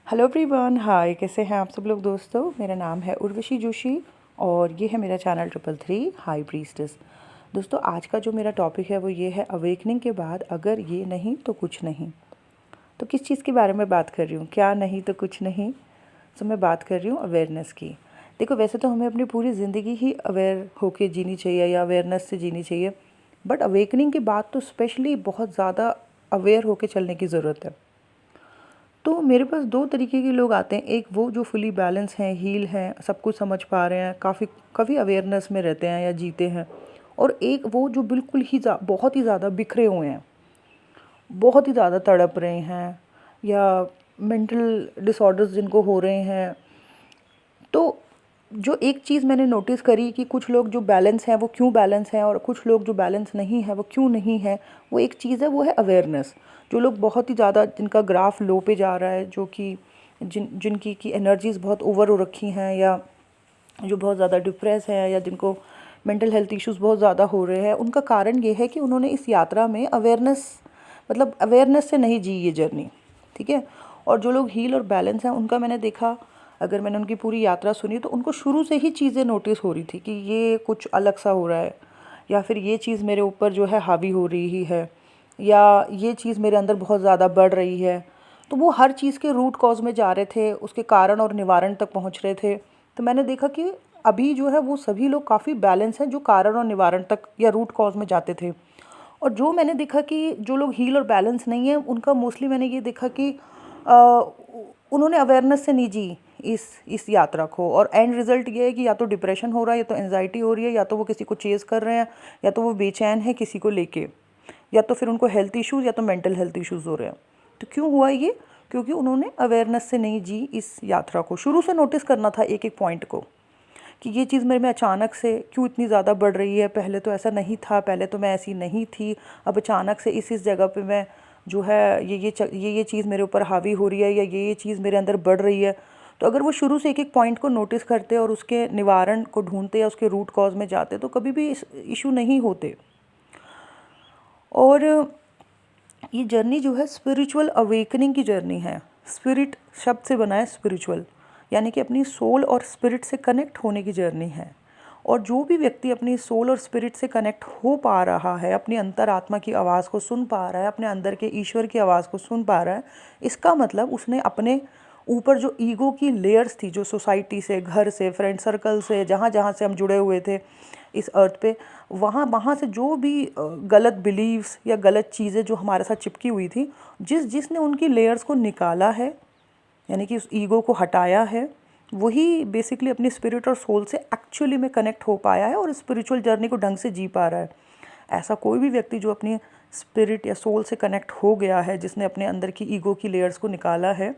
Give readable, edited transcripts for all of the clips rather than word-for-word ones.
Hello everyone, हाय। कैसे हैं आप सब लोग दोस्तों। मेरा नाम है उर्वशी जोशी और ये है मेरा चैनल 333 हाई प्रीस्टेस। दोस्तों, आज का जो मेरा टॉपिक है वो ये है, अवेकनिंग के बाद अगर ये नहीं तो कुछ नहीं। तो किस चीज़ के बारे में बात कर रही हूँ? क्या नहीं तो कुछ नहीं। तो मैं बात कर रही हूँ अवेयरनेस की। देखो, वैसे तो हमें अपनी पूरी ज़िंदगी ही अवेयर होके जीनी चाहिए या अवेयरनेस से जीनी चाहिए, बट अवेकनिंग के बाद तो स्पेशली बहुत ज़्यादा अवेयर होके चलने की ज़रूरत है। तो मेरे पास 2 तरीके के लोग आते हैं। एक वो जो फुली बैलेंस हैं, हील हैं, सब कुछ समझ पा रहे हैं, काफ़ी अवेयरनेस में रहते हैं या जीते हैं। और एक वो जो बिल्कुल ही बहुत ही ज़्यादा बिखरे हुए हैं, बहुत ही ज़्यादा तड़प रहे हैं या मेंटल डिसऑर्डर्स जिनको हो रहे हैं। तो जो एक चीज़ मैंने नोटिस करी कि कुछ लोग जो बैलेंस हैं वो क्यों बैलेंस हैं और कुछ लोग जो बैलेंस नहीं है वो क्यों नहीं है, वो एक चीज़ है, वो है अवेयरनेस। जो लोग बहुत ही ज़्यादा, जिनका ग्राफ लो पे जा रहा है, जो कि जिनकी की एनर्जीज़ बहुत ओवर हो रखी हैं, या जो बहुत ज़्यादा डिप्रेस है, या जिनको मेंटल हेल्थ इश्यूज़ बहुत ज़्यादा हो रहे हैं, उनका कारण ये है कि उन्होंने इस यात्रा में अवेयरनेस से नहीं जी ये जर्नी। ठीक है। और जो लोग हील और बैलेंस हैं, उनका मैंने देखा, अगर मैंने उनकी पूरी यात्रा सुनी तो उनको शुरू से ही चीज़ें नोटिस हो रही थी कि ये कुछ अलग सा हो रहा है, या फिर ये चीज़ मेरे ऊपर जो है हावी हो रही है, या ये चीज़ मेरे अंदर बहुत ज़्यादा बढ़ रही है। तो वो हर चीज़ के रूट कॉज में जा रहे थे, उसके कारण और निवारण तक पहुंच रहे थे। तो मैंने देखा कि अभी जो है वो सभी लोग काफ़ी बैलेंस हैं, जो कारण और निवारण तक या रूट कॉज में जाते थे। और जो मैंने देखा कि जो लोग हील और बैलेंस नहीं है, उनका मोस्टली मैंने ये देखा कि उन्होंने अवेयरनेस से नहीं जी इस यात्रा को। और एंड रिजल्ट ये है कि या तो डिप्रेशन हो रहा है, या तो एंजाइटी हो रही है, या तो वो किसी को चेज़ कर रहे हैं, या तो वो बेचैन है किसी को लेके, या तो फिर उनको हेल्थ इश्यूज़ या तो मेंटल हेल्थ इश्यूज़ हो रहे हैं। तो क्यों हुआ ये? क्योंकि उन्होंने अवेयरनेस से नहीं जी इस यात्रा को। शुरू से नोटिस करना था एक एक पॉइंट को कि ये चीज़ मेरे में अचानक से क्यों इतनी ज़्यादा बढ़ रही है। पहले तो ऐसा नहीं था, पहले तो मैं ऐसी नहीं थी, अब अचानक से इस जगह पे मैं जो है ये चीज़ मेरे ऊपर हावी हो रही है, या ये चीज़ मेरे अंदर बढ़ रही है। तो अगर वो शुरू से एक एक पॉइंट को नोटिस करते और उसके निवारण को ढूंढते या उसके रूट कॉज में जाते, तो कभी भी इशू नहीं होते। और ये जर्नी जो है स्पिरिचुअल अवेकनिंग की जर्नी है। स्पिरिट शब्द से बना है स्पिरिचुअल, यानी कि अपनी सोल और स्पिरिट से कनेक्ट होने की जर्नी है। और जो भी व्यक्ति अपनी सोल और स्पिरिट से कनेक्ट हो पा रहा है, अपनी अंतरात्मा की आवाज़ को सुन पा रहा है, अपने अंदर के ईश्वर की आवाज़ को सुन पा रहा है, इसका मतलब उसने अपने ऊपर जो ईगो की लेयर्स थी, जो सोसाइटी से, घर से, फ्रेंड सर्कल से, जहाँ जहाँ से हम जुड़े हुए थे इस अर्थ पे, वहाँ वहाँ से जो भी गलत बिलीव्स या गलत चीज़ें जो हमारे साथ चिपकी हुई थी, जिसने उनकी लेयर्स को निकाला है, यानी कि उस ईगो को हटाया है, वही बेसिकली अपनी स्पिरिट और सोल से एक्चुअली में कनेक्ट हो पाया है और स्पिरिचुअल जर्नी को ढंग से जी पा रहा है। ऐसा कोई भी व्यक्ति जो अपनी स्पिरिट या सोल से कनेक्ट हो गया है, जिसने अपने अंदर की ईगो की लेयर्स को निकाला है,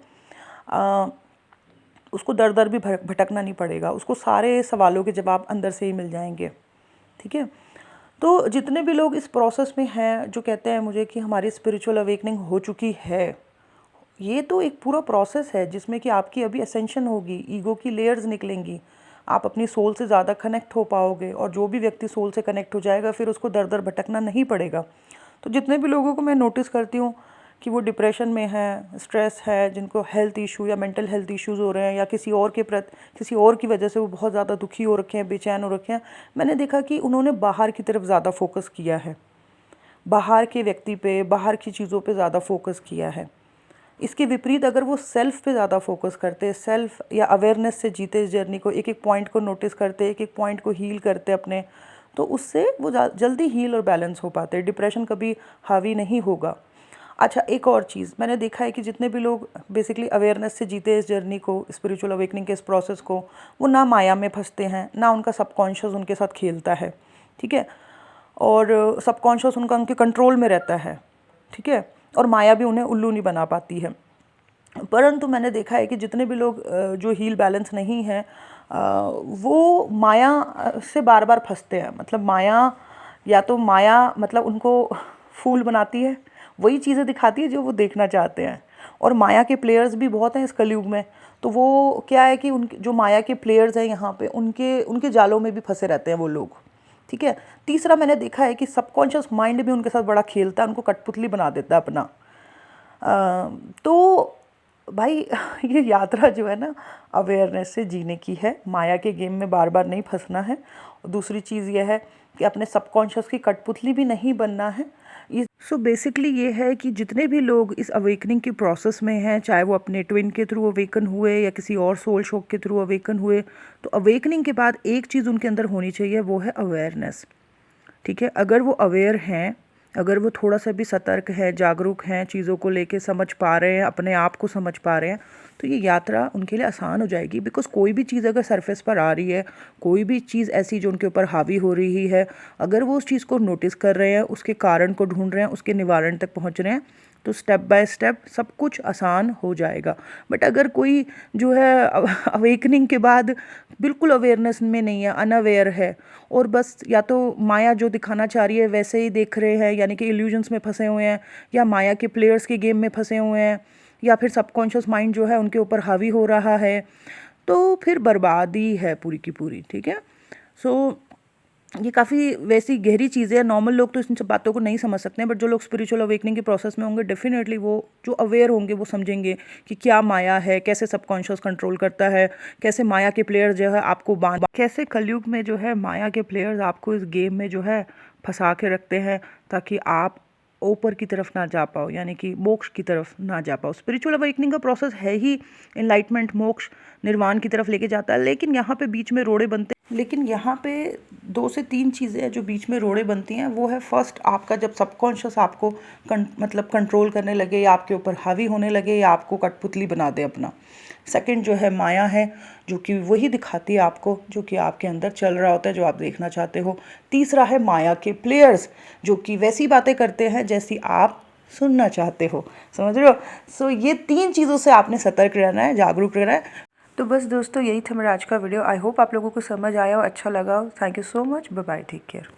उसको दर दर भी भटकना नहीं पड़ेगा। उसको सारे सवालों के जवाब अंदर से ही मिल जाएंगे। ठीक है। तो जितने भी लोग इस प्रोसेस में हैं, जो कहते हैं मुझे कि हमारी स्पिरिचुअल अवेकनिंग हो चुकी है, ये तो एक पूरा प्रोसेस है जिसमें कि आपकी अभी असेंशन होगी, ईगो की लेयर्स निकलेंगी, आप अपनी सोल से ज़्यादा कनेक्ट हो पाओगे। और जो भी व्यक्ति सोल से कनेक्ट हो जाएगा, फिर उसको दर दर भटकना नहीं पड़ेगा। तो जितने भी लोगों को मैं नोटिस करती हूँ कि वो डिप्रेशन में है, स्ट्रेस है, जिनको हेल्थ इशू या मेंटल हेल्थ इश्यूज़ हो रहे हैं, या किसी और की वजह से वो बहुत ज़्यादा दुखी हो रखे हैं, बेचैन हो रखे हैं, मैंने देखा कि उन्होंने बाहर की तरफ ज़्यादा फोकस किया है, बाहर के व्यक्ति पे, बाहर की चीज़ों पे ज़्यादा फोकस किया है। इसके विपरीत अगर वो सेल्फ पे ज़्यादा फोकस करते, सेल्फ या अवेयरनेस से जीते इस जर्नी को, एक एक पॉइंट को नोटिस करते, एक एक पॉइंट को हील करते अपने, तो उससे वो जल्दी हील और बैलेंस हो पाते। डिप्रेशन कभी हावी नहीं होगा। अच्छा, एक और चीज़ मैंने देखा है कि जितने भी लोग बेसिकली अवेयरनेस से जीते इस जर्नी को, स्पिरिचुअल अवेकनिंग के इस प्रोसेस को, वो ना माया में फंसते हैं, ना उनका सबकॉन्शियस उनके साथ खेलता है। ठीक है। और सबकॉन्शियस उनके कंट्रोल में रहता है। ठीक है। और माया भी उन्हें उल्लू नहीं बना पाती है। परंतु मैंने देखा है कि जितने भी लोग जो हील बैलेंस नहीं हैं, वो माया से बार बार फंसते हैं। मतलब माया, या तो माया मतलब उनको फूल बनाती है, वही चीज़ें दिखाती है जो वो देखना चाहते हैं। और माया के प्लेयर्स भी बहुत हैं इस कलयुग में। तो वो क्या है कि उनके जो माया के प्लेयर्स हैं यहाँ पे, उनके उनके जालों में भी फंसे रहते हैं वो लोग। ठीक है। तीसरा मैंने देखा है कि सबकॉन्शियस माइंड भी उनके साथ बड़ा खेलता है, उनको कठपुतली बना देता है अपना। तो भाई ये यात्रा जो है ना अवेयरनेस से जीने की है, माया के गेम में बार बार नहीं फंसना है। और दूसरी चीज़ ये है कि अपने सबकॉन्शियस की कठपुतली भी नहीं बनना है। सो बेसिकली ये है कि जितने भी लोग इस अवेकनिंग की प्रोसेस में हैं, चाहे वो अपने ट्विन के थ्रू अवेकन हुए या किसी और सोल शॉक के थ्रू अवेकन हुए, तो अवेकनिंग के बाद एक चीज़ उनके अंदर होनी चाहिए, वो है अवेयरनेस। ठीक है, अगर वो अवेयर हैं, अगर वो थोड़ा सा भी सतर्क है, जागरूक हैं, चीज़ों को लेके समझ पा रहे हैं, अपने आप को समझ पा रहे हैं, तो ये यात्रा उनके लिए आसान हो जाएगी। बिकॉज़ कोई भी चीज़ अगर सरफेस पर आ रही है, कोई भी चीज़ ऐसी जो उनके ऊपर हावी हो रही है, अगर वो उस चीज़ को नोटिस कर रहे हैं, उसके कारण को ढूंढ रहे हैं, उसके निवारण तक पहुंच रहे हैं, तो स्टेप बाय स्टेप सब कुछ आसान हो जाएगा। बट अगर कोई जो है अवेकनिंग के बाद बिल्कुल अवेयरनेस में नहीं है, अनअवेयर है, और बस या तो माया जो दिखाना चाह रही है वैसे ही देख रहे हैं, यानी कि इल्यूजन्स में फंसे हुए हैं, या माया के प्लेयर्स के गेम में फंसे हुए हैं, या फिर सबकॉन्शियस माइंड जो है उनके ऊपर हावी हो रहा है, तो फिर बर्बादी है पूरी की पूरी। ठीक है, सो ये काफ़ी वैसी गहरी चीज़ें हैं, नॉर्मल लोग तो इन सब बातों को नहीं समझ सकते हैं, बट जो लोग स्पिरिचुअल अवेकनिंग के प्रोसेस में होंगे, डेफिनेटली वो जो अवेयर होंगे वो समझेंगे कि क्या माया है, कैसे सबकॉन्शियस कंट्रोल करता है, कैसे माया के प्लेयर्स जो है आपको कैसे कलयुग में जो है माया के प्लेयर्स आपको इस गेम में जो है फंसा के रखते हैं, ताकि आप ऊपर की तरफ ना जा पाओ, यानी कि मोक्ष की तरफ ना जा पाओ। स्पिरिचुअल अवेकनिंग का प्रोसेस है ही एनलाइटमेंट, मोक्ष, निर्वाण की तरफ लेके जाता है, लेकिन यहाँ पे बीच में रोड़े बनते हैं। लेकिन यहाँ पे 2 से 3 चीज़ें हैं जो बीच में रोड़े बनती हैं। वो है फर्स्ट, आपका जब सबकॉन्शियस आपको मतलब कंट्रोल करने लगे, या आपके ऊपर हावी होने लगे, या आपको कठपुतली बना दे अपना। सेकंड जो है माया है, जो कि वही दिखाती है आपको जो कि आपके अंदर चल रहा होता है, जो आप देखना चाहते हो। तीसरा है माया के प्लेयर्स, जो कि वैसी बातें करते हैं जैसी आप सुनना चाहते हो। समझ रहे हो? सो ये 3 चीज़ों से आपने सतर्क रहना है, जागरूक रहना है। तो बस दोस्तों, यही था मेरा आज का वीडियो। आई होप आप लोगों को समझ आया हो, अच्छा लगा हो। Thank you so much. Bye bye, take care.